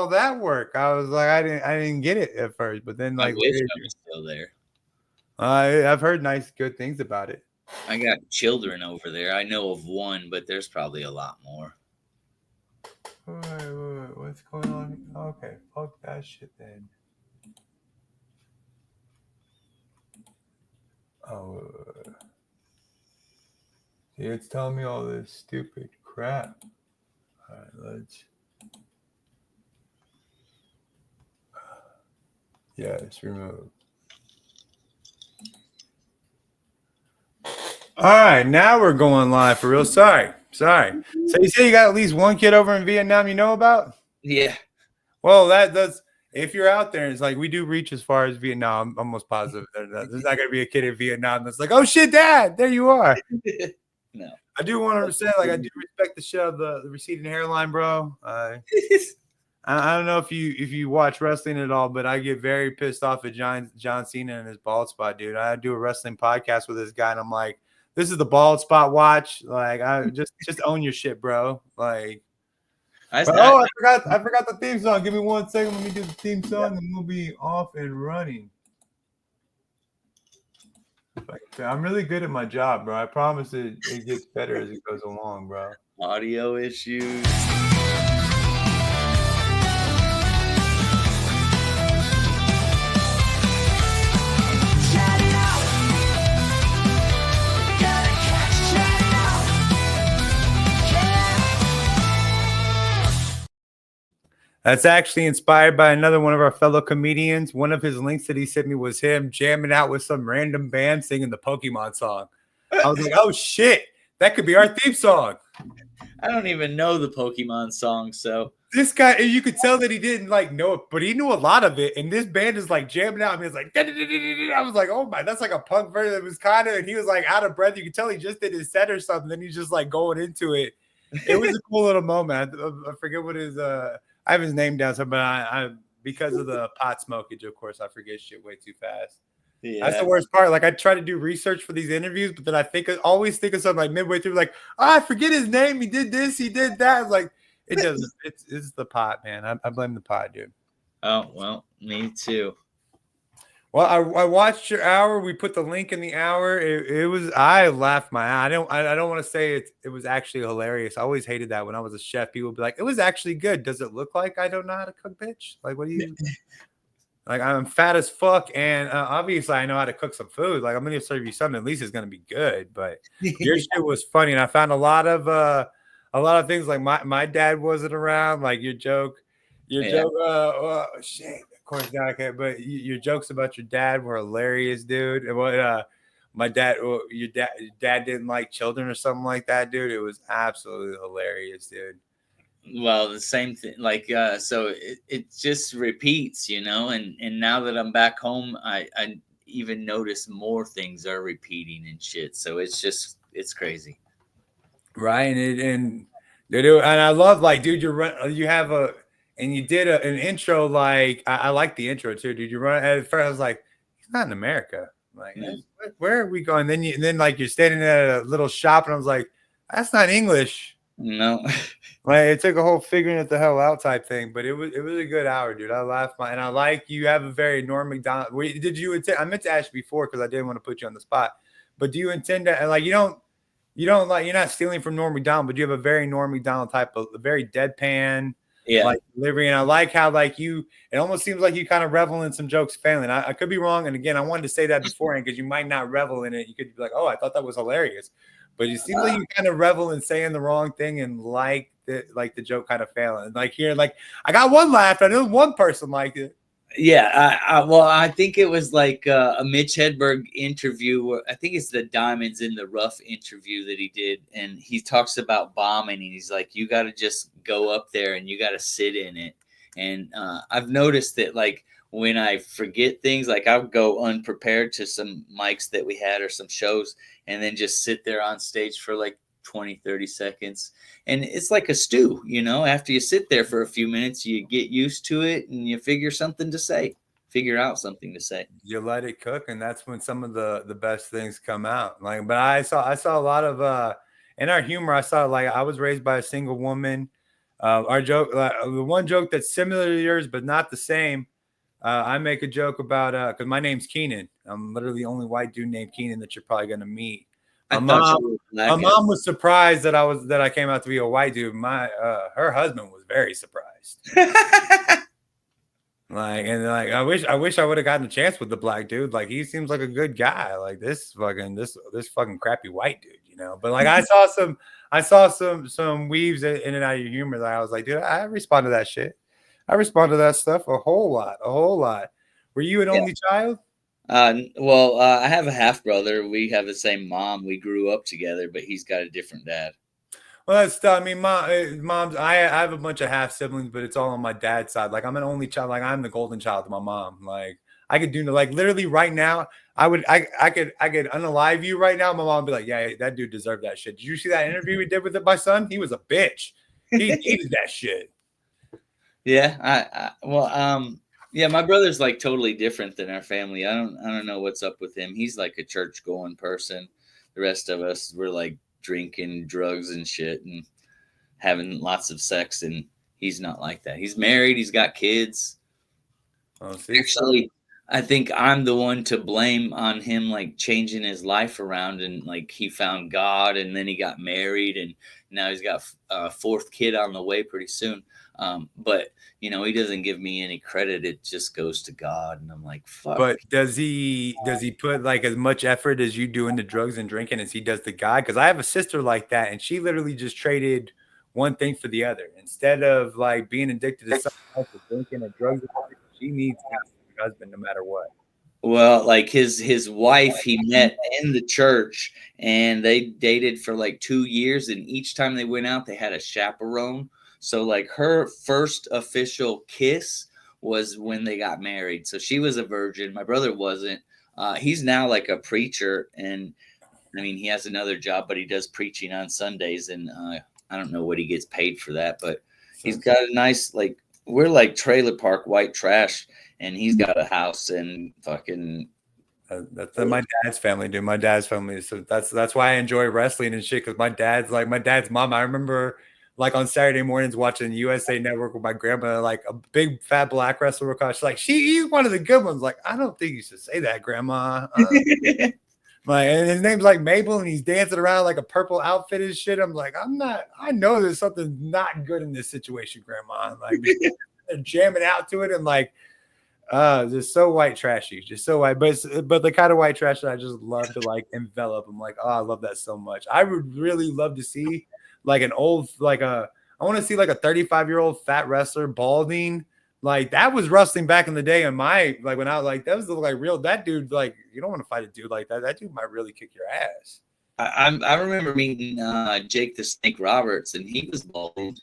all that work? I was like, I didn't get it at first, but then I like wish I was still there. I've heard nice, good things about it. I got children over there. I know of one, but there's probably a lot more. Wait, what's going on? Okay, fuck that shit then. Oh, see, it's telling me all this stupid crap. All right, let's. Yes, remove. All right, now we're going live for real. Sorry. So you say you got at least one kid over in Vietnam you know about? Yeah. Well, that's if you're out there, it's like we do reach as far as Vietnam. I'm almost positive there's not going to be a kid in Vietnam that's like, oh shit, dad, there you are. No. I do want to say, like, I do respect the show, the receding hairline, bro. I don't know if you watch wrestling at all, but I get very pissed off at John Cena and his bald spot, dude. I do a wrestling podcast with this guy, and I'm like, this is the bald spot watch. Like, I just own your shit, bro. Like, but I forgot the theme song. Give me 1 second. Let me do the theme song, and we'll be off and running. I'm really good at my job, bro. I promise it gets better as it goes along, bro. Audio issues. That's actually inspired by another one of our fellow comedians. One of his links that he sent me was him jamming out with some random band singing the Pokemon song. I was like, oh shit, that could be our theme song. I don't even know the Pokemon song, so this guy, you could tell that he didn't like know it, but he knew a lot of it. And this band is like jamming out. I mean, it's like, I was like, oh my, that's like a punk version. It was kind of, and he was like out of breath. You could tell he just did his set or something. Then he's just like going into it. It was a cool little moment. I forget what his, I have his name down, but I because of the pot smokage, of course, I forget shit way too fast. Yeah. That's the worst part. Like I try to do research for these interviews, but then I always think of something like midway through, like, oh, I forget his name. He did this, he did that. It's like it doesn't. It's the pot, man. I blame the pot, dude. Oh well, me too. Well, I watched your hour. We put the link in the hour. It was I laughed my eye. I don't want to say it was actually hilarious. I always hated that when I was a chef. People would be like, it was actually good. Does it look like I don't know how to cook, bitch? Like, what do you? Like I'm fat as fuck, and obviously I know how to cook some food. Like I'm gonna serve you something. At least it's gonna be good. But your shit was funny, and I found a lot of things. Like my dad wasn't around. Like your joke. Shit. Of course, not okay. But your jokes about your dad were hilarious, dude. And what my dad, your dad didn't like children or something like that, dude. It was absolutely hilarious, dude. Well, the same thing, like so it just repeats, you know, and now that I'm back home, I even notice more things are repeating and shit. So it's crazy, right? And I love, like, dude, you have and you did an intro. Like I like the intro too, dude. You run at first, I was like, he's not in America. Like, where are we going? Then like you're standing at a little shop, and I was like, that's not English. No. Like it took a whole figuring it the hell out type thing, but it was a good hour, dude. I laughed and I like you have a very Norm Macdonald. Did you intend? I meant to ask you before because I didn't want to put you on the spot. But do you intend to, and like you don't like, you're not stealing from Norm Macdonald, but you have a very Norm Macdonald type of very deadpan, like delivery. And I like how like it almost seems like you kind of revel in some jokes failing. I could be wrong, and again, I wanted to say that beforehand because you might not revel in it. You could be like, oh, I thought that was hilarious. But it seems like you kind of revel in saying the wrong thing and like the joke kind of failing. Like here, like I got one laugh. I knew one person liked it. Yeah, well, I think it was like a Mitch Hedberg interview. I think it's the Diamonds in the Rough interview that he did, and he talks about bombing, and he's like, you got to just go up there and you got to sit in it. And I've noticed that, like, when I forget things, like I'll go unprepared to some mics that we had or some shows, and then just sit there on stage for like 20-30 seconds, and it's like a stew, you know. After you sit there for a few minutes, you get used to it and you figure out something to say. You let it cook, and that's when some of the best things come out. Like, but I saw a lot of in our humor. I saw, like, I was raised by a single woman. Our joke, the one joke that's similar to yours but not the same. I make a joke about because my name's Keenan. I'm literally the only white dude named Keenan that you're probably gonna meet. I My thought mom, you were a my black guy. mom was surprised that I came out to be a white dude. My her husband was very surprised. Like I wish I would have gotten a chance with the black dude. Like he seems like a good guy. Like this fucking crappy white dude, you know. But like I saw some weaves in and out of your humor that I was like, dude, I respond to that shit. I respond to that stuff a whole lot, a whole lot. Were you an Yeah. only child? Well, I have a half brother. We have the same mom. We grew up together, but he's got a different dad. Well, that's tough. I mean, mom's. I have a bunch of half siblings, but it's all on my dad's side. Like I'm an only child. Like I'm the golden child to my mom. Like I could do like literally right now. I could unalive you right now. My mom would be like, yeah, that dude deserved that shit. Did you see that interview we did with my son? He was a bitch. He needed that shit. Yeah, yeah, my brother's like totally different than our family. I don't know what's up with him. He's like a church going person. The rest of us, we're like drinking drugs and shit and having lots of sex, and he's not like that. He's married. He's got kids. Oh, see, so Actually, I think I'm the one to blame on him like changing his life around, and like he found God and then he got married and now he's got a fourth kid on the way pretty soon. But he doesn't give me any credit. It just goes to God, and I'm like, fuck. but does he put like as much effort as you do into drugs and drinking as he does the guy? Because I have a sister like that, and she literally just traded one thing for the other. Instead of like being addicted to something else, or drinking or drugs, she needs me as her husband no matter what. Well, like his wife he met in the church, and they dated for like 2 years, and each time they went out they had a chaperone. So like her first official kiss was when they got married. So she was a virgin. My brother wasn't. He's now like a preacher, and I mean he has another job, but he does preaching on Sundays, and I don't know what he gets paid for that, but he's So got a nice like we're like trailer park white trash, and he's got a house and fucking. that's my dad's family, dude. My dad's family. So that's why I enjoy wrestling and shit. Because my dad's mom. I remember like on Saturday mornings watching USA Network with my grandma, like a big fat black wrestler. She's like, he's one of the good ones. Like, I don't think you should say that, grandma. Like, and his name's like Mabel, and he's dancing around like a purple outfit and shit. I'm like, I'm not. I know there's something not good in this situation, grandma. Like, they're jamming out to it and like just so white trashy, just so white, but the kind of white trash that I just love to like envelop. I'm like, oh, I love that so much. I would really love to see like an old like a I want to see like a 35-year-old fat wrestler balding. Like that was wrestling back in the day, and my like when I was like that was like real that dude like you don't want to fight a dude like that. That dude might really kick your ass. I remember meeting Jake the Snake Roberts, and he was bald.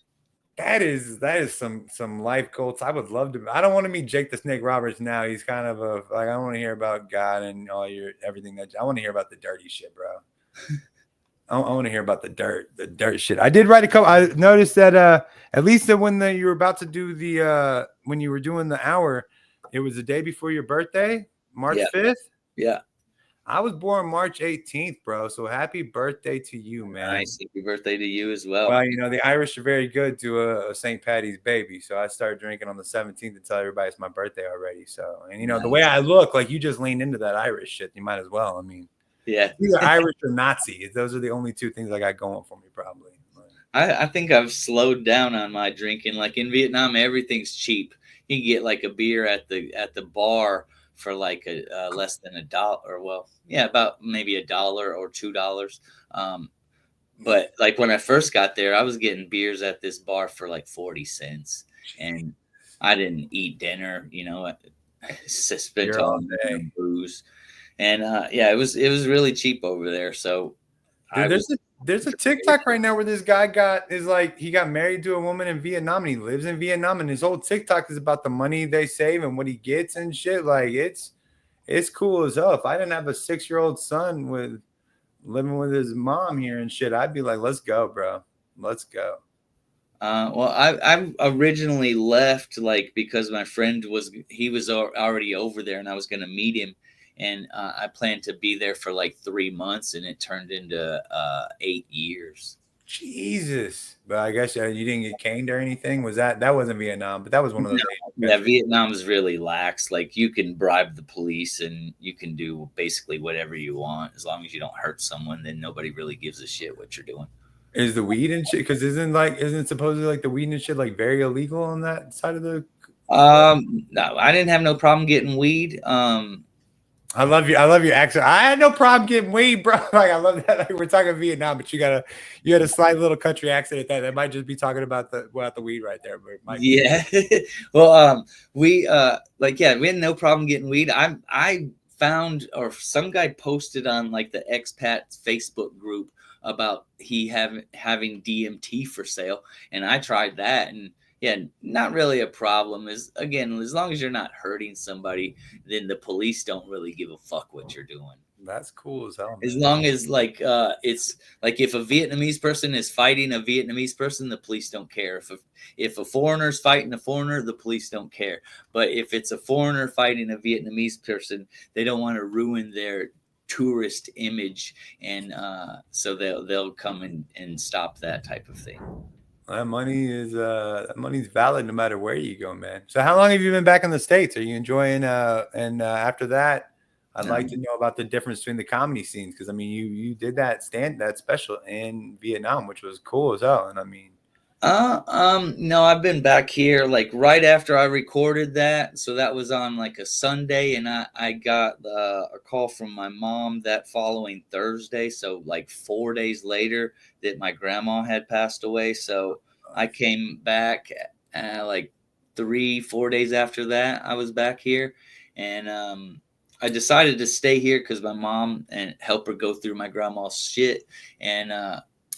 That is some life goals. I would love to. I don't want to meet Jake the Snake Roberts now. He's kind of a like I want to hear about God and all your everything that I want to hear about the dirty shit, bro. I want to hear about the dirt shit. I did write a couple. I noticed that at least that when you were about to do the when you were doing the hour, it was the day before your birthday, March Yeah, 5th. yeah. I was born March 18th, bro. So happy birthday to you, man. Nice. Happy birthday to you as well. Well, the Irish are very good to a St. Patty's baby. So I started drinking on the 17th to tell everybody it's my birthday already. So, and the way Nice. I look, like you just leaned into that Irish shit. You might as well. I mean, Yeah. either Irish or Nazi. Those are the only two things I got going for me, probably. I think I've slowed down on my drinking. Like in Vietnam, everything's cheap. You can get like a beer at the bar for like a less than $1, or well, yeah, about maybe $1 or $2. But like when I first got there, I was getting beers at this bar for like 40 cents, and I didn't eat dinner. I spent Beer all all on day. booze, and yeah, it was really cheap over there. So I Dude, was. there's a TikTok right now where this guy he got married to a woman in Vietnam and he lives in Vietnam and his whole TikTok is about the money they save and what he gets and shit. Like it's cool as hell. If I didn't have a 6-year-old son with living with his mom here and shit, I'd be like, let's go, bro. Let's go. Well, I originally left like because my friend was already over there, and I was going to meet him, and I planned to be there for like 3 months, and it turned into 8 years. Jesus. But I guess you didn't get caned or anything. Was that wasn't Vietnam, but that was one of those No, Asian yeah, countries. Vietnam's really lax. Like you can bribe the police and you can do basically whatever you want as long as you don't hurt someone. Then nobody really gives a shit what you're doing. Is the weed and shit? Because isn't supposedly like the weed and shit like very illegal on that side of the? No, I didn't have no problem getting weed. I love you. I love your accent. I had no problem getting weed, bro. Like I love that. Like, we're talking Vietnam, but you got a slight little country accent at that. That might just be talking about the weed right there, but it might be. Yeah. Well, we like yeah, we had no problem getting weed. I found or some guy posted on like the expat Facebook group about he having DMT for sale, and I tried that, and yeah, not really a problem. Is again, as long as you're not hurting somebody, then the police don't really give a fuck what you're doing. That's cool as hell, As man. long as like it's like if a Vietnamese person is fighting a Vietnamese person, the police don't care. If a foreigner's fighting a foreigner, the police don't care. But if it's a foreigner fighting a Vietnamese person, they don't want to ruin their tourist image, and so they'll come and stop that type of thing. That money's valid no matter where you go, man. So how long have you been back in the States? Are you enjoying and after that, I'd like to know about the difference between the comedy scenes because I mean you did that special in Vietnam, which was cool as hell. And I mean No, I've been back here like right after I recorded that. So that was on like a Sunday, and I got a call from my mom that following Thursday. So like 4 days later, that my grandma had passed away. So I came back like 3, 4 days after that. I was back here, and I decided to stay here because my mom and help her go through my grandma's shit, and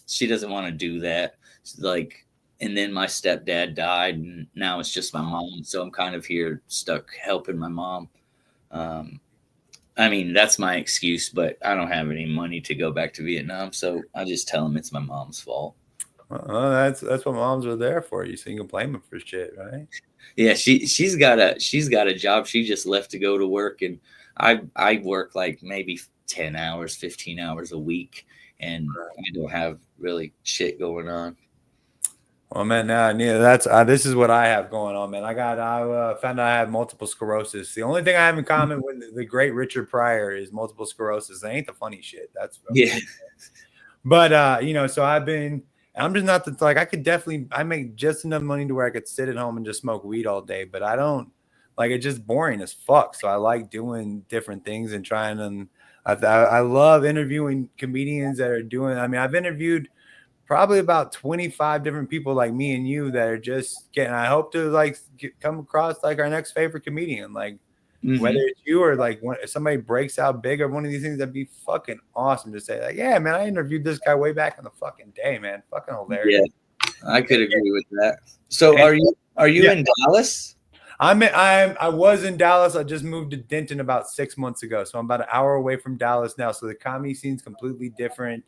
she doesn't want to do that. Like, and then my stepdad died, and now it's just my mom. So I'm kind of here stuck helping my mom. Um, I mean, that's my excuse, but I don't have any money to go back to Vietnam, so I just tell them it's my mom's fault. that's what moms are there for. You so you can blame them for shit, right? Yeah, she's got a job. She just left to go to work, and I work like maybe 10 hours, 15 hours a week, and I don't have really shit going on. Well, man, now yeah, that's this is what I have going on, man. I found out I have multiple sclerosis. The only thing I have in common with the great Richard Pryor is multiple sclerosis. They ain't the funny shit. That's I'm Yeah. But so I'm just not the like I make just enough money to where I could sit at home and just smoke weed all day, but I don't like it's just boring as fuck. So I like doing different things and trying and I love interviewing comedians that are doing. I mean, I've interviewed probably about 25 different people like me and you that are just getting. I hope to like come across like our next favorite comedian, like whether Hmm. it's you or like if somebody breaks out big or one of these things, that'd be fucking awesome to say like, yeah, man, I interviewed this guy way back in the fucking day, man, fucking Yeah, hilarious. I could agree with that. So And are you yeah, in Dallas? I was in Dallas. I just moved to Denton about 6 months ago, so I'm about an hour away from Dallas now. So the comedy scene's completely different.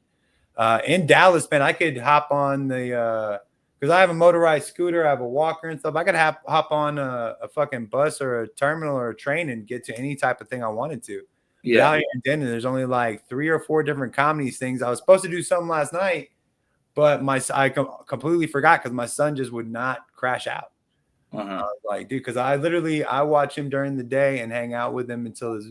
In Dallas, man, I could hop on the because I have a motorized scooter, I have a walker and stuff. I could hop on a fucking bus or a terminal or a train and get to any type of thing I wanted to. But Yeah. out here in Denton, there's only like 3 or 4 different comedy things. I was supposed to do something last night, but I completely forgot because my son just would not crash out. I Uh-huh. was like, dude, because I watch him during the day and hang out with him until his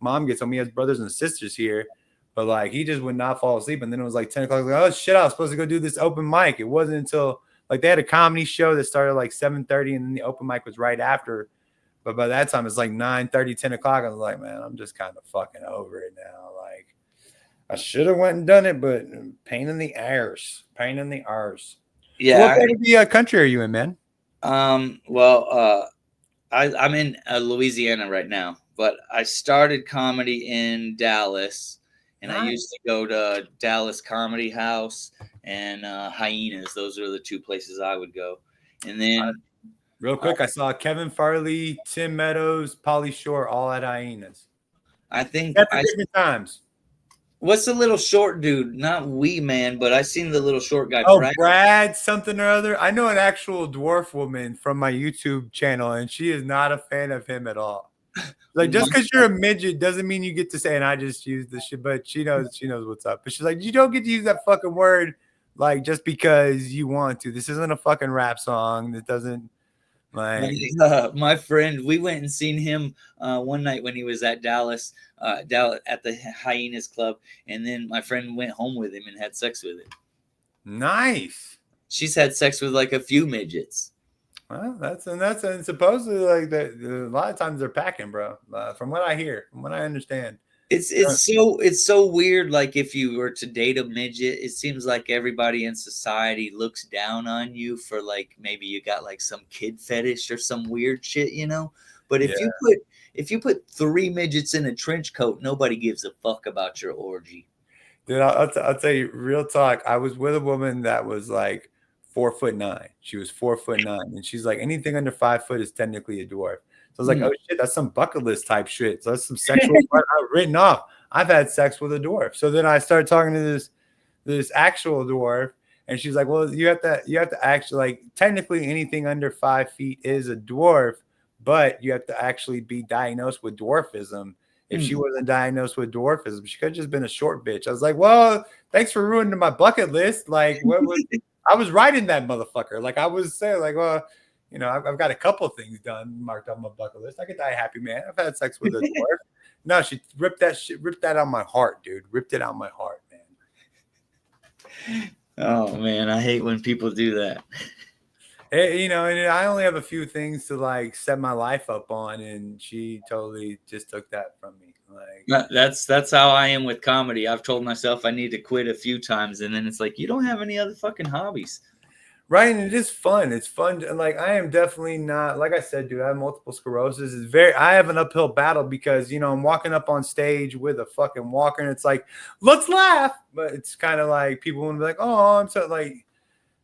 mom gets home. He has brothers and sisters here, but like he just would not fall asleep. And then it was like 10 o'clock. Like, oh shit, I was supposed to go do this open mic. It wasn't until like they had a comedy show that started like 7:30, and then the open mic was right after. But by that time it's like 9:30, 10 o'clock. I was like, man, I'm just kind of fucking over it now. Like I should have went and done it, but pain in the arse. Pain in the arse. So what Yeah. part of the country are you in, man? Well, I'm in Louisiana right now, but I started comedy in Dallas, and I Nice. used to go to Dallas Comedy House and Hyenas. Those are the two places I would go. And then Real uh, quick, I saw Kevin Farley, Tim Meadows, Pauly Shore, all at Hyenas. I think At the different times. what's the little short dude? Not Wee Man, but I seen the little short guy, Oh, Brad. Brad something or other. I know an actual dwarf woman from my YouTube channel, and she is not a fan of him at all. Like just because you're a midget doesn't mean you get to say. And I just use this shit, but she knows what's up. But she's like, you don't get to use that fucking word. like just because you want to. This isn't a fucking rap song. That doesn't like. My friend, we went and seen him one night when he was at Dallas at the Hyenas Club, and then my friend went home with him and had sex with him. Nice. She's had sex with like a few midgets. Well, and supposedly like a lot of times they're packing, bro. From what I hear, from what I understand. It's so weird. Like if you were to date a midget, it seems like everybody in society looks down on you for like maybe you got like some kid fetish or some weird shit, you know. But Yeah. if you put three midgets in a trench coat, nobody gives a fuck about your orgy. Dude, I'll tell you, real talk. I was with a woman that was like 4'9". She was 4'9", and she's like, anything under 5 foot is technically a dwarf. So I was like, Hmm. oh shit, that's some bucket list type shit. So that's some sexual written off. I've had sex with a dwarf. So then I started talking to this actual dwarf, and she's like, well, you have to actually, like, technically anything under 5 feet is a dwarf, but you have to actually be diagnosed with dwarfism. If she Hmm. wasn't diagnosed with dwarfism, she could have just been a short bitch. I was like, well, thanks for ruining my bucket list. Like, what was I was writing that motherfucker. Like, I was saying, like, well, I've got a couple things done marked on my bucket list. I could die a happy man. I've had sex with a dwarf. No, she ripped that out my heart, dude. Ripped it out my heart, man. Oh man, I hate when people do that. And I only have a few things to like set my life up on, and she totally just took that from me. Like, That's how I am with comedy. I've told myself I need to quit a few times, and then it's like you don't have any other fucking hobbies. right, and it is fun. It's fun. And like, I am definitely not, like I said, dude, I have multiple sclerosis. I have an uphill battle because, I'm walking up on stage with a fucking walker, and it's like, let's laugh. But it's kind of like people want to be like, oh, I'm so like,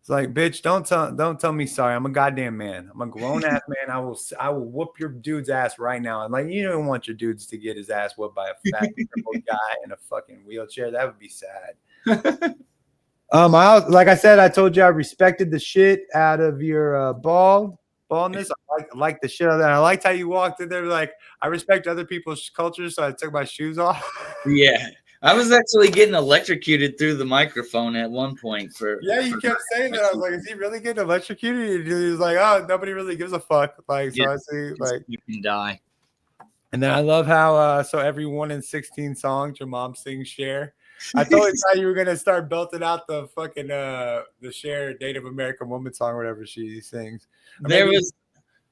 it's like, bitch, don't tell me sorry. I'm a goddamn man. I'm a grown ass man. I will whoop your dude's ass right now. And like, you don't want your dudes to get his ass whooped by a fat crippled guy in a fucking wheelchair. That would be sad. Like I said, I told you I respected the shit out of your baldness. I like the shit out of that. I liked how you walked in there like, I respect other people's cultures, so I took my shoes off. Yeah, I was actually getting electrocuted through the microphone at one point Yeah, you kept saying that. I was like, is he really getting electrocuted? He was like, oh, nobody really gives a fuck. Like, so yeah, I see, like, you can die. and then I love how so every 1 in 16 songs your mom sings Cher. I totally thought you were gonna start belting out the fucking the Cher Native American Woman song or whatever she sings. Or There maybe was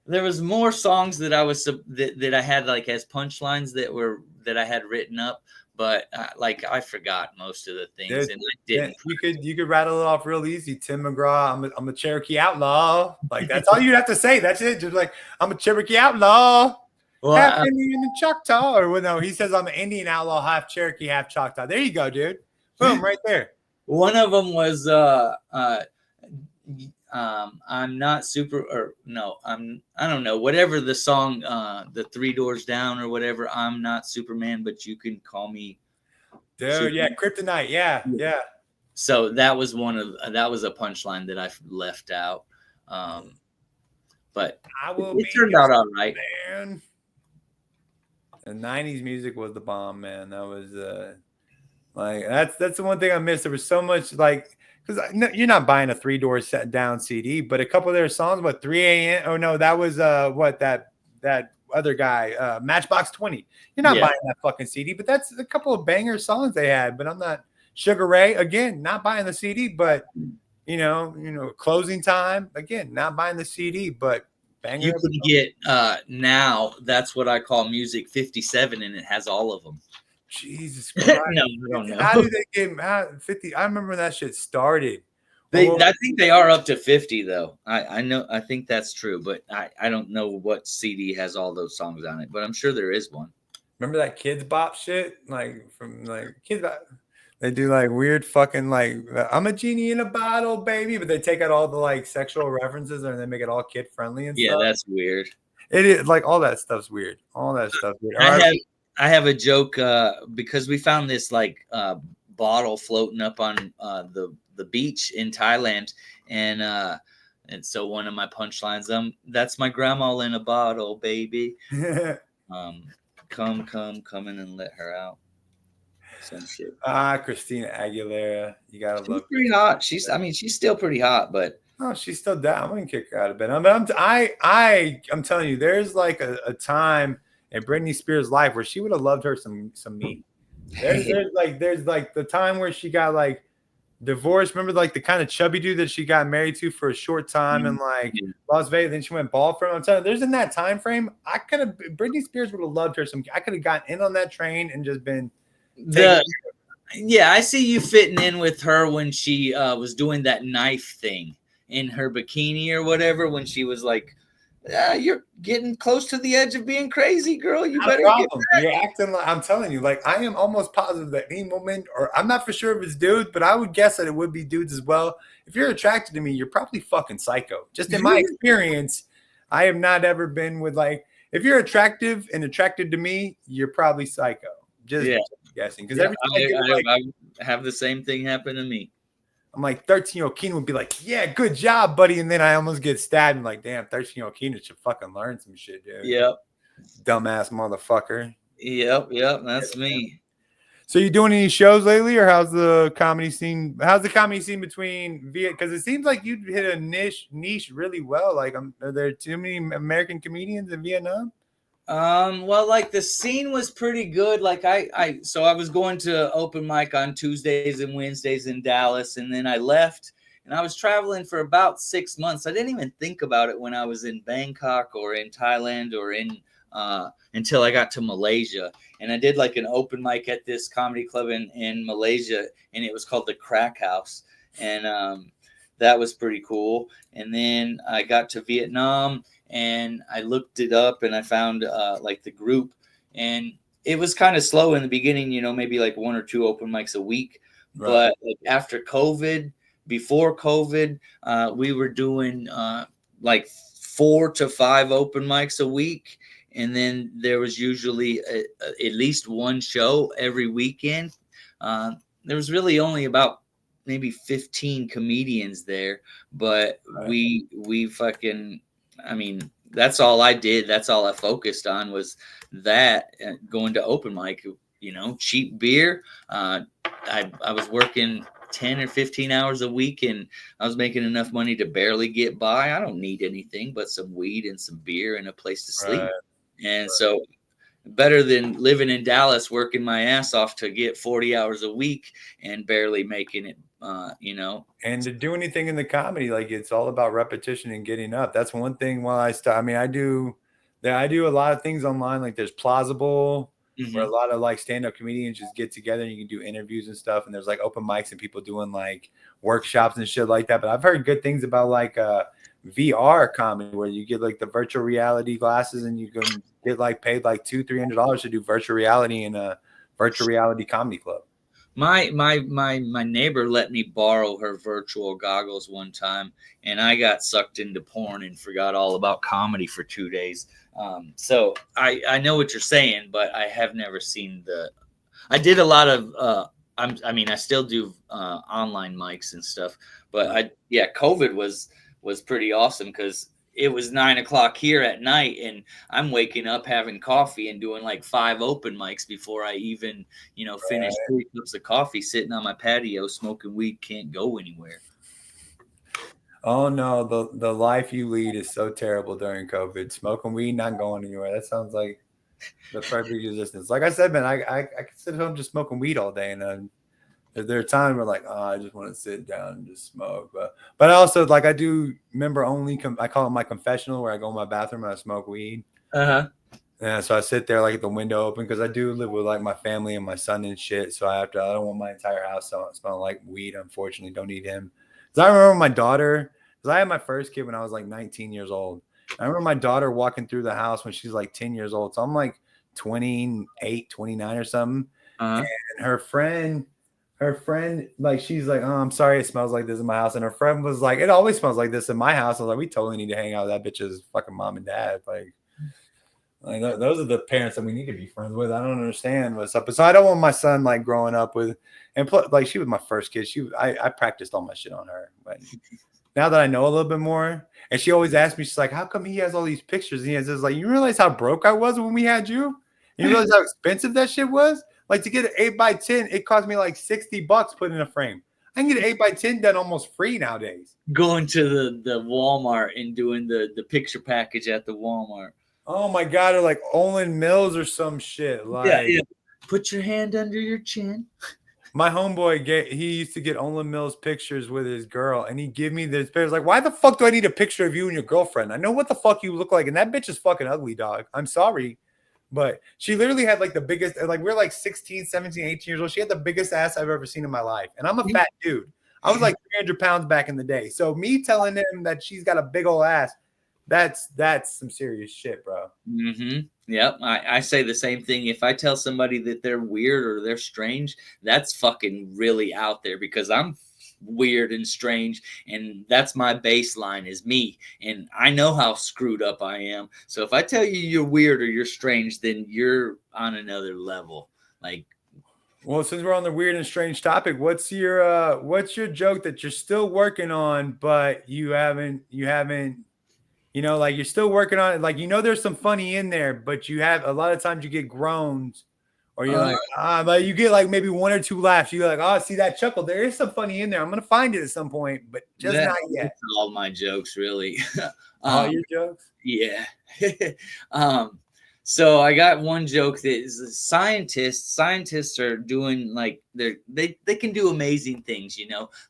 there was more songs that that I had like as punchlines that I had written up, but like I forgot most of the things, dude, and I yeah, didn't. you could rattle it off real easy. Tim McGraw, I'm a Cherokee outlaw. Like, that's all you have to say. That's it. Just like, I'm a Cherokee outlaw. Well, Half Indian and Choctaw, or well, no, he says I'm an Indian outlaw, half Cherokee, half Choctaw. There you go, dude. Boom, right there. one of them was I'm not super or no, I don't know, whatever the song the Three Doors Down or whatever. I'm not Superman, but you can call me Dude, yeah, Superman. Kryptonite, yeah, yeah. So that was a punchline that I left out. Um, but I it, will it be turned your out all right. man. The '90s music was the bomb, man. That was like that's the one thing I missed. There was so much like because you're not buying a three-door set down CD, but a couple of their songs, what 3 a.m. Oh no, that was what that other guy, Matchbox 20. You're not Yeah. buying that fucking CD, but that's a couple of banger songs they had. But I'm not Sugar Ray again, not buying the CD, but closing time again, not buying the CD, but You banger of a can get now. That's what I call Music 57, and it has all of them. Jesus Christ. No, I don't know. How did they get 50? I remember when that shit started. I think they are up to 50 though. I know. I think that's true, but I don't know what CD has all those songs on it. But I'm sure there is one. Remember that Kids Bop shit? Like from like Kids Bop. They do like weird fucking like I'm a genie in a bottle, baby, but they take out all the like sexual references and they make it all kid friendly and Yeah, stuff. that's weird. It is like all that stuff's weird. All that stuff's weird. I have I have a joke because we found this like bottle floating up on the beach in Thailand, and so one of my punchlines, that's my grandma in a bottle, baby. Um, come in and let her out. some shit. Christina Aguilera. You gotta She's love pretty Christina. hot. I mean, she's still pretty hot, but Oh, she's still down. I'm gonna kick her out of bed. I'm telling you, there's like a time in Britney Spears' life where she would have loved her some me. There's like the time where she got like divorced. Remember like the kind of chubby dude that she got married to for a short time in like yeah. Las Vegas. Then she went bald for him. I'm telling you, there's in that time frame. I could have Britney Spears would have loved her some. I could have gotten in on that train and just been taken. the Yeah, I see you fitting in with her when she was doing that knife thing in her bikini or whatever. When she was like, "You're getting close to the edge of being crazy, girl. You Not a better get problem. back." You're acting like I'm telling you, like I am almost positive that any woman, or I'm not for sure if it's dudes, but I would guess that it would be dudes as well. If you're attracted to me, you're probably fucking psycho. Just in my experience, I have not ever been with like if you're attractive and attracted to me, you're probably psycho. Just Yeah, guessing. Because yeah. every time I get like I have the same thing happen to me. I'm like 13-year-old Keenan would be like, yeah, good job, buddy. And then I almost get stabbed and like, damn, 13-year-old Keenan should fucking learn some shit, dude. Yep, Dumbass motherfucker. yep. That's me. So you doing any shows lately, or how's the comedy scene? How's the comedy scene between Viet? Because it seems like you hit a niche really well. Like, are there too many American comedians in Vietnam? Well, like the scene was pretty good. Like so I was going to open mic on Tuesdays and Wednesdays in Dallas, and then I left and I was traveling for about 6 months. I didn't even think about it when I was in Bangkok or in Thailand or in until I got to Malaysia. And I did like an open mic at this comedy club in Malaysia, and it was called the Crack House. And that was pretty cool. And then I got to Vietnam and I looked it up and I found like the group, and it was kind of slow in the beginning, maybe like one or two open mics a week. Right. But like after COVID, before COVID, we were doing like 4 to 5 open mics a week. And then there was usually at least one show every weekend. There was really only about maybe 15 comedians there, but right. we fucking, I mean, that's all I did. That's all I focused on was that, going to open mic, cheap beer. I was working 10 or 15 hours a week, and I was making enough money to barely get by. I don't need anything but some weed and some beer and a place to sleep. Right. And so better than living in Dallas, working my ass off to get 40 hours a week and barely making it, And to do anything in the comedy, like it's all about repetition and getting up. That's one thing. While I mean, I do a lot of things online. Like there's Plausible, where a lot of like stand-up comedians just get together and you can do interviews and stuff. And there's like open mics and people doing like workshops and shit like that. But I've heard good things about like VR comedy, where you get like the virtual reality glasses and you can get like paid like $200-$300 to do virtual reality in a virtual reality comedy club. My neighbor let me borrow her virtual goggles one time, and I got sucked into porn and forgot all about comedy for 2 days. So I know what you're saying, but I have never seen I did a lot of I still do online mics and stuff, but COVID was pretty awesome because it was 9 o'clock here at night, and I'm waking up having coffee and doing like 5 open mics before I even, finish 3 cups of coffee, sitting on my patio smoking weed. Can't go anywhere. Oh no, the life you lead is so terrible during COVID. Smoking weed, not going anywhere. That sounds like the perfect existence. Like I said, man, I can sit at home just smoking weed all day, and there are times where like, oh, I just want to sit down and just smoke. But I also like I do member only. I call it my confessional, where I go in my bathroom and I smoke weed. Yeah, so I sit there like at the window open because I do live with like my family and my son and shit. So I don't want my entire house smelling like weed. Unfortunately, don't need him. Because I remember my daughter, because I had my first kid when I was like 19 years old. I remember my daughter walking through the house when she's like 10 years old. So I'm like 28, 29 or something. And her friend, like, she's like, oh, I'm sorry it smells like this in my house. And her friend was like, it always smells like this in my house. I was like, we totally need to hang out with that bitch's fucking mom and dad. Like those are the parents that we need to be friends with. I don't understand what's up. So I don't want my son like growing up with, and like she was my first kid. I practiced all my shit on her. But now that I know a little bit more, and she always asks me, she's like, how come he has all these pictures? And he has this, like, you realize how broke I was when we had you? You realize how expensive that shit was? Like to get an 8x10, it cost me like $60 put in a frame. I can get an 8x10 done almost free nowadays. Going to the Walmart and doing the picture package at the Walmart. Oh my god, or like Olin Mills or some shit. Yeah, Like yeah. Put your hand under your chin. my homeboy he used to get Olin Mills pictures with his girl, and he'd give me this pictures. Like, why the fuck do I need a picture of you and your girlfriend? I know what the fuck you look like, and that bitch is fucking ugly, dog. I'm sorry. But she literally had like the biggest, like we're like 16, 17, 18 years old. She had the biggest ass I've ever seen in my life. And I'm a fat dude. I was like 300 pounds back in the day. So me telling him that she's got a big old ass, that's some serious shit, bro. Mm-hmm. Yep. I say the same thing. If I tell somebody that they're weird or they're strange, that's fucking really out there because I'm weird and strange, and that's my baseline is me, and I know how screwed up I am. So if I tell you you're weird or you're strange, then you're on another level. Like, well, since we're on the weird and strange topic, what's your joke that you're still working on, but you haven't like you're still working on it, like there's some funny in there, but you have a lot of times you get groans. Or you're like, but you get like maybe one or two laughs. You're like, oh, see that chuckle? There is some funny in there. I'm gonna find it at some point, but just not yet. That's all my jokes, really. All your jokes? Yeah. So I got one joke that is scientists. Scientists are doing like they can do amazing things,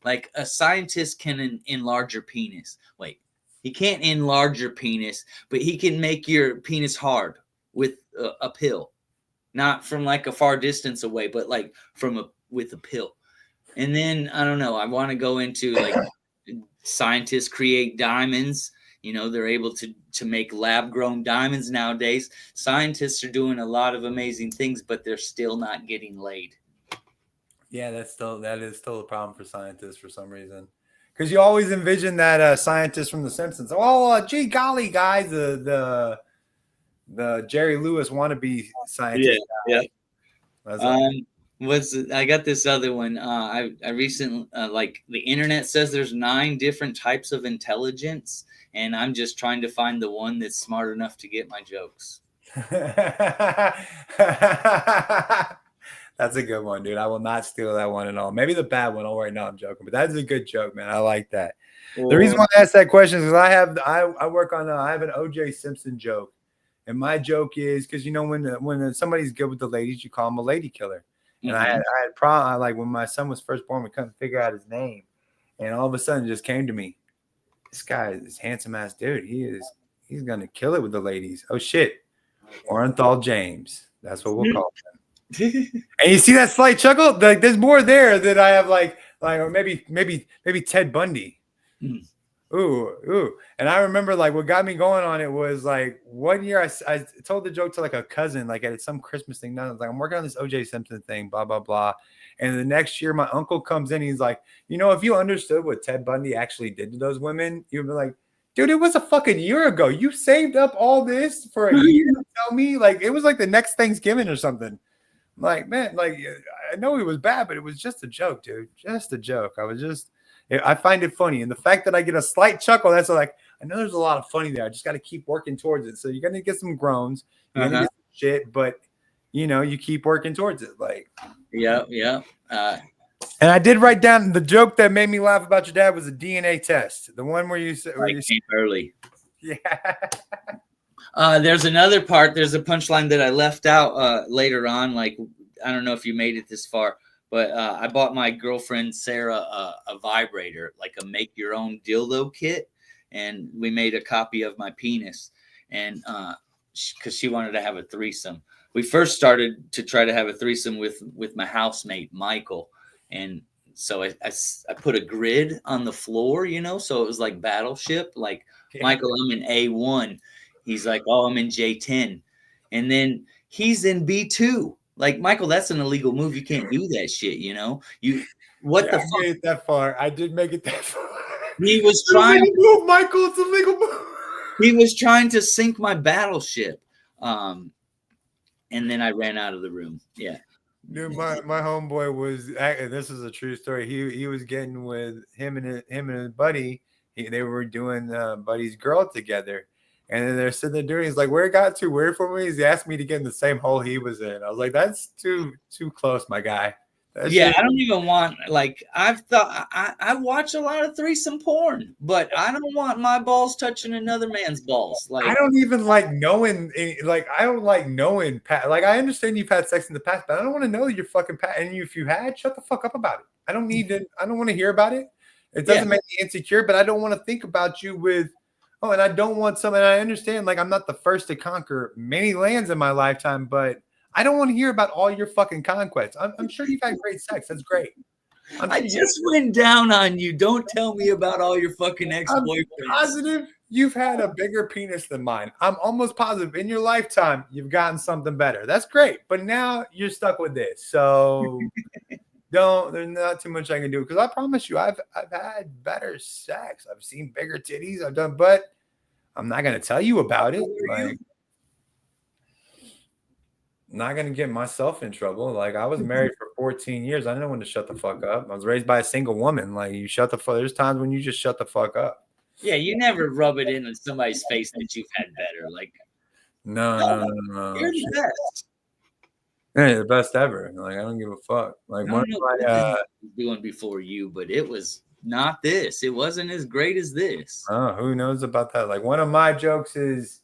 Like a scientist can enlarge your penis. Wait, he can't enlarge your penis, but he can make your penis hard with a pill. Not from like a far distance away, but like with a pill. And then I don't know, I want to go into like scientists create diamonds. They're able to make lab grown diamonds nowadays. Scientists are doing a lot of amazing things, but they're still not getting laid. Yeah, that is still a problem for scientists for some reason. Because you always envision that scientist from The Simpsons. Oh, gee golly, guys, the Jerry Lewis wannabe scientist. Yeah. Like, I got this other one. I recently like the internet says there's 9 different types of intelligence, and I'm just trying to find the one that's smart enough to get my jokes. that's a good one, dude. I will not steal that one at all. Maybe the bad one. Oh, right, no, I'm joking, but that's a good joke, man. I like that. The reason why I asked that question is because I work on I have an OJ Simpson joke. And my joke is because when somebody's good with the ladies, you call them a lady killer. And I had problem like when my son was first born, we couldn't figure out his name, and all of a sudden it just came to me. This guy is this handsome ass dude. He's gonna kill it with the ladies. Oh shit, Orenthal James. That's what we'll call him. And you see that slight chuckle? Like there's more there that I have like or maybe Ted Bundy. Ooh. And I remember like what got me going on it was like one year I told the joke to like a cousin, like at some Christmas thing. I was like, I'm working on this OJ Simpson thing, blah, blah, blah. And the next year my uncle comes in, he's like, if you understood what Ted Bundy actually did to those women, you'd be like, dude, it was a fucking year ago. You saved up all this for a year to tell me? Like it was like the next Thanksgiving or something. I'm like, man, like I know it was bad, but it was just a joke, dude. Just a joke. I find it funny. And the fact that I get a slight chuckle, that's like, I know there's a lot of funny there. I just got to keep working towards it. So you're going to get some groans. You're going to get some shit, but, you keep working towards it. Like, yeah. And I did write down the joke that made me laugh about your dad was a DNA test. The one where you said early. Yeah. There's another part. There's a punchline that I left out later on. Like, I don't know if you made it this far. But I bought my girlfriend Sarah a vibrator, like a make your own dildo kit, and we made a copy of my penis, and because she wanted to have a threesome. We first started to try to have a threesome with my housemate Michael, and so I put a grid on the floor, so it was like Battleship. Like Michael, I'm in A1. He's like, oh, I'm in J10, and then he's in B2. Like, Michael, that's an illegal move. You can't do that shit, the fuck? I made it that far. I did make it that far. He was trying to move, Michael. It's a legal move. He was trying to sink my battleship. And then I ran out of the room. Yeah. Dude, my homeboy was, this is a true story. He was getting with him and his buddy. They were doing buddy's girl together. And then they're sitting there doing. He's like, "Where it got too weird for me is he asked me to get in the same hole he was in." I was like, "That's too close, my guy." That Yeah, shit. I don't even want like I've thought I watch a lot of threesome porn, but I don't want my balls touching another man's balls. I Like, don't even like knowing. Like I don't like knowing. Like I understand you've had sex in the past, but I don't want to know you're fucking. And if you had, shut the fuck up about it. I don't need to. I don't want to hear about it. It yeah, doesn't make me insecure, but I don't want to think about you with. Oh, and I don't want some. And I understand. Like I'm not the first to conquer many lands in my lifetime, but I don't want to hear about all your fucking conquests. I'm sure you've had great sex. That's great. I'm I sure you. just went down on you. Don't tell me about all your fucking I'm ex-boyfriends. positive you've had a bigger penis than mine. I'm almost positive in your lifetime you've gotten something better. That's great. But now you're stuck with this. So there's not too much I can do because I promise you I've had better sex. I've seen bigger titties. I've done, but I'm not gonna tell you about it. Like I'm not gonna get myself in trouble. Like I was married for 14 years. I didn't know when to shut the fuck up. I was raised by a single woman. Like you shut the fuck. There's times when you just shut the fuck up. Yeah, you never rub it in somebody's face that you've had better. Like, No, no, no, no, no. you're the best. Yeah, the best ever. Like I don't give a fuck. Like I one don't of know my what the hell you were doing before you, but it was not this. It wasn't as great as this. who knows about that? Like one of my jokes is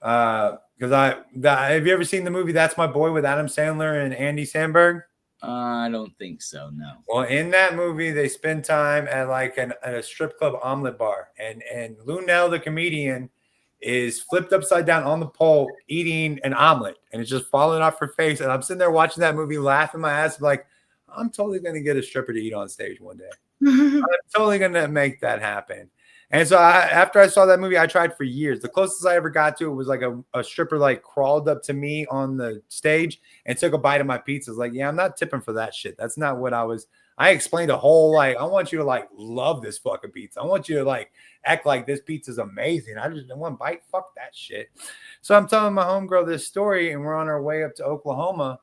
because have you ever seen the movie That's My Boy with Adam Sandler and Andy Samberg? I don't think so. No. Well, in that movie, they spend time at like at a strip club omelet bar, and Lunel, the comedian, is flipped upside down on the pole eating an omelet, and it's just falling off her face. And I'm sitting there watching that movie, laughing my ass, like I'm totally gonna get a stripper to eat on stage one day. I'm totally gonna make that happen. And so after I saw that movie, I tried for years. The closest I ever got to it was like a stripper like crawled up to me on the stage and took a bite of my pizza. I was like, yeah, I'm not tipping for that shit. That's not what I was. I explained a whole like, I want you to like love this fucking pizza. I want you to like act like this pizza's amazing. I just one bite, fuck that shit. So I'm telling my homegirl this story, and we're on our way up to Oklahoma.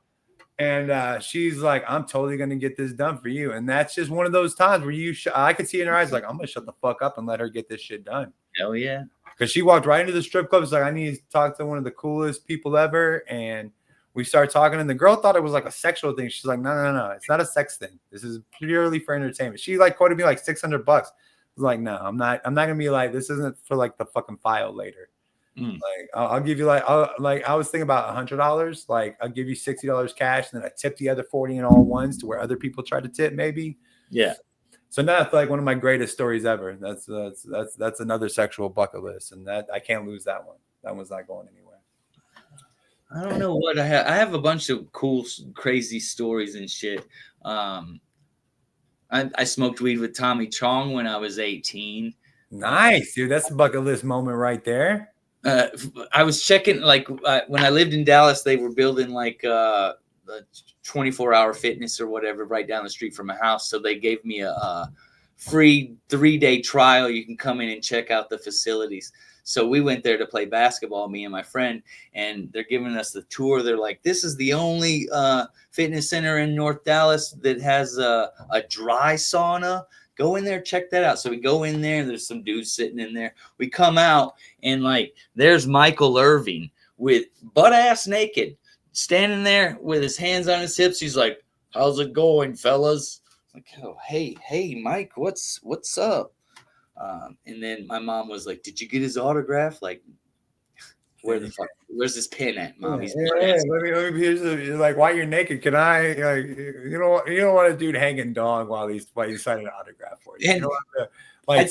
And she's like, I'm totally going to get this done for you. And that's just one of those times where I could see in her eyes, like, I'm going to shut the fuck up and let her get this shit done. Hell yeah. Because she walked right into the strip club. It's like, I need to talk to one of the coolest people ever. And we started talking. And the girl thought it was like a sexual thing. She's like, no. It's not a sex thing. This is purely for entertainment. She like quoted me like $600. I was like, no, I'm not going to be like, this isn't for like the fucking file later. Like I'll give you like I was thinking about $100. Like I'll give you $60 cash, and then I tip the other 40 in all ones to where other people try to tip maybe. Yeah. So now it's like one of my greatest stories ever. That's another sexual bucket list, and that I can't lose that one. That one's not going anywhere. I don't know what I have. I have a bunch of cool, crazy stories and shit. I smoked weed with Tommy Chong when I was 18. Nice, dude. That's a bucket list moment right there. I was checking like when I lived in Dallas, they were building like a 24-hour fitness or whatever right down the street from my house. So they gave me a free 3-day trial. You can come in and check out the facilities. So we went there to play basketball, me and my friend, and they're giving us the tour. They're like, this is the only fitness center in North Dallas that has a dry sauna. Go in there, check that out. So we go in there, and there's some dudes sitting in there. We come out, and like there's Michael Irving with butt ass naked, standing there with his hands on his hips. He's like, "How's it going, fellas?" I'm like, oh, hey, Mike, what's up? And then my mom was like, "Did you get his autograph? Like, where's his pen at, Mom?" He's let me here's like while you're naked, can I like you don't want a dude hanging dog while he's signing an autograph for you. And you don't want to, like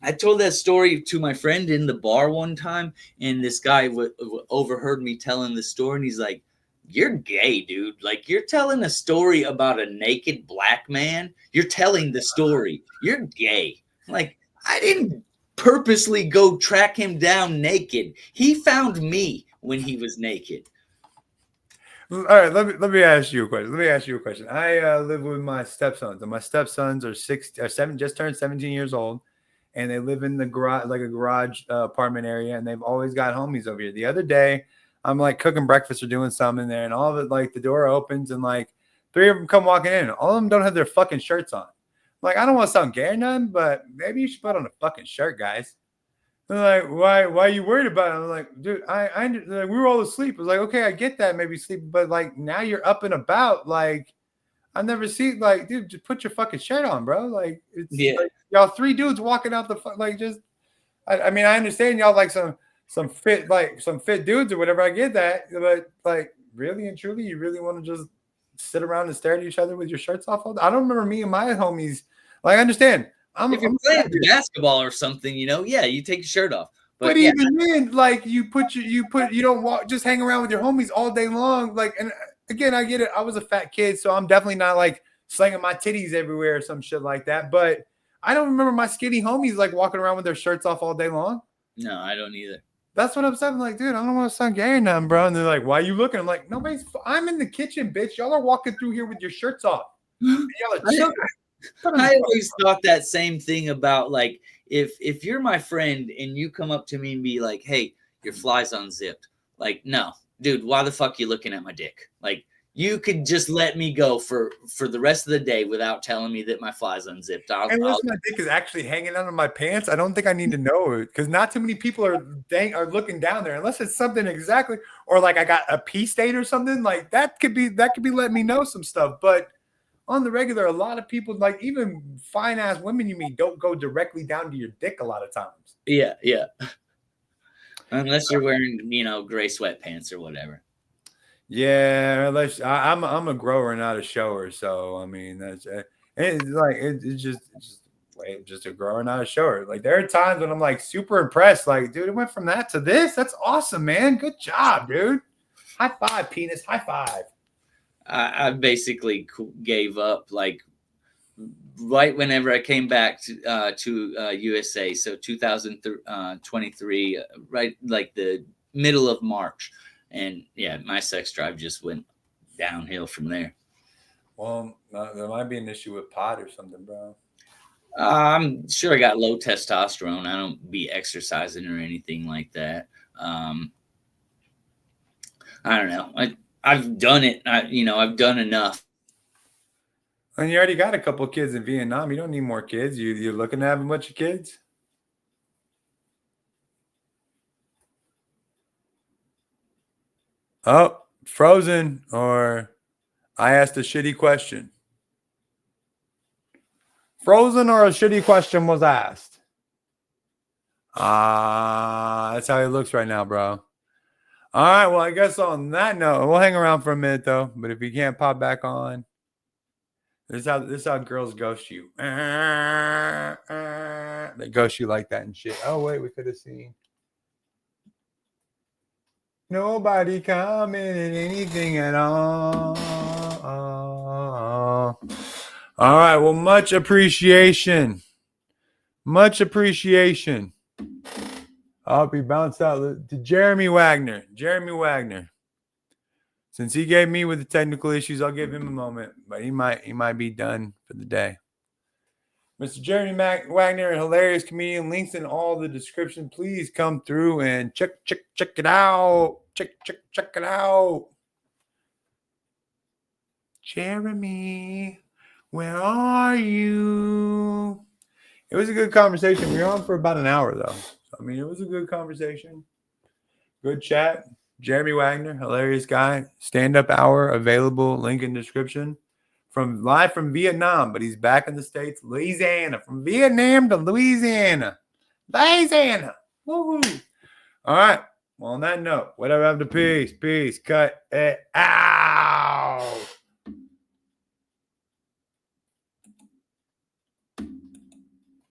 I told that story to my friend in the bar one time, and this guy overheard me telling the story, and he's like, "You're gay, dude. Like, you're telling a story about a naked black man. You're telling the story. You're gay." Like, I didn't purposely go track him down naked. He found me when he was naked. All right, let me ask you a question. I live with my stepsons, and my stepsons are 7, just turned 17 years old, and they live in the garage, like a garage apartment area, and they've always got homies over here. The other day, I'm like cooking breakfast or doing something in there, and all of it, like the door opens, and like 3 of them come walking in. All of them don't have their fucking shirts on. Like, I don't want to sound gay or nothing, but maybe you should put on a fucking shirt, guys. They're like, why are you worried about it? I'm like, dude, like, we were all asleep. I was like, okay, I get that, maybe sleep, but like now you're up and about. Like, I never see, like, dude, just put your fucking shirt on, bro. Like, it's Yeah. like y'all three dudes walking out the like, just. I mean, I understand y'all like some fit dudes or whatever. I get that, but like, really and truly, you really want to just sit around and stare at each other with your shirts off all day? I don't remember me and my homies. Like, I understand. If you're I'm playing basketball or something, yeah, you take your shirt off. But But yeah, even then, like you don't walk, just hang around with your homies all day long. Like, and again, I get it. I was a fat kid, so I'm definitely not like slinging my titties everywhere or some shit like that. But I don't remember my skinny homies like walking around with their shirts off all day long. no, I don't either. That's what I'm saying. I'm like, dude, I don't want to sound gay or nothing, bro. And they're like, why are you looking? I'm like, nobody's. I'm in the kitchen, bitch. Y'all are walking through here with your shirts off. Y'all are chilling. I always thought that same thing about like if you're my friend and you come up to me and be like, "Hey, your fly's unzipped," like, no, dude, why the fuck you looking at my dick? Like, you could just let me go for the rest of the day without telling me that my fly's unzipped. Unless my dick is actually hanging out of my pants, I don't think I need to know it because not too many people are looking down there unless it's something exactly or like I got a pee state or something like that could be letting me know some stuff. But on the regular, a lot of people like even fine ass women you meet don't go directly down to your dick a lot of times. Yeah, yeah. Unless you're wearing, gray sweatpants or whatever. Yeah, unless I'm a grower, not a shower. So I mean that's it's like it's just a grower, not a shower. Like there are times when I'm like super impressed. Like, dude, it went from that to this. That's awesome, man. Good job, dude. High five, penis. High five. I basically gave up like right whenever I came back to USA, so 2023, right like the middle of March, and yeah, my sex drive just went downhill from there. Well, there might be an issue with pot or something, bro. I'm sure I got low testosterone. I don't be exercising or anything like that. I don't know. I've done it. I've done enough. And you already got a couple kids in Vietnam. You don't need more kids. You're looking to have a bunch of kids. Oh, frozen, or I asked a shitty question. Frozen or a shitty question was asked. That's how he looks right now, bro. All right, well, I guess on that note, we'll hang around for a minute though. But if you can't pop back on, this is how girls ghost you. They ghost you like that and shit. Oh wait, we could have seen. Nobody commented anything at all. All right. Well, much appreciation. Much appreciation. I hope he bounced out to Jeremy Wagner. Jeremy Wagner. Since he gave me with the technical issues, I'll give him a moment, but he might be done for the day. Mr. Jeremy Wagner, a hilarious comedian. Links in all the description. Please come through and check it out. Check it out. Jeremy, where are you? It was a good conversation. We were on for about an hour, though. I mean, it was a good conversation. Good chat. Jeremy Wagner, hilarious guy. Stand-up hour available. Link in description. Live from Vietnam, but he's back in the States. Louisiana. From Vietnam to Louisiana. Louisiana. Woohoo. All right. Well, on that note, whatever happened to peace. Peace. Cut it out.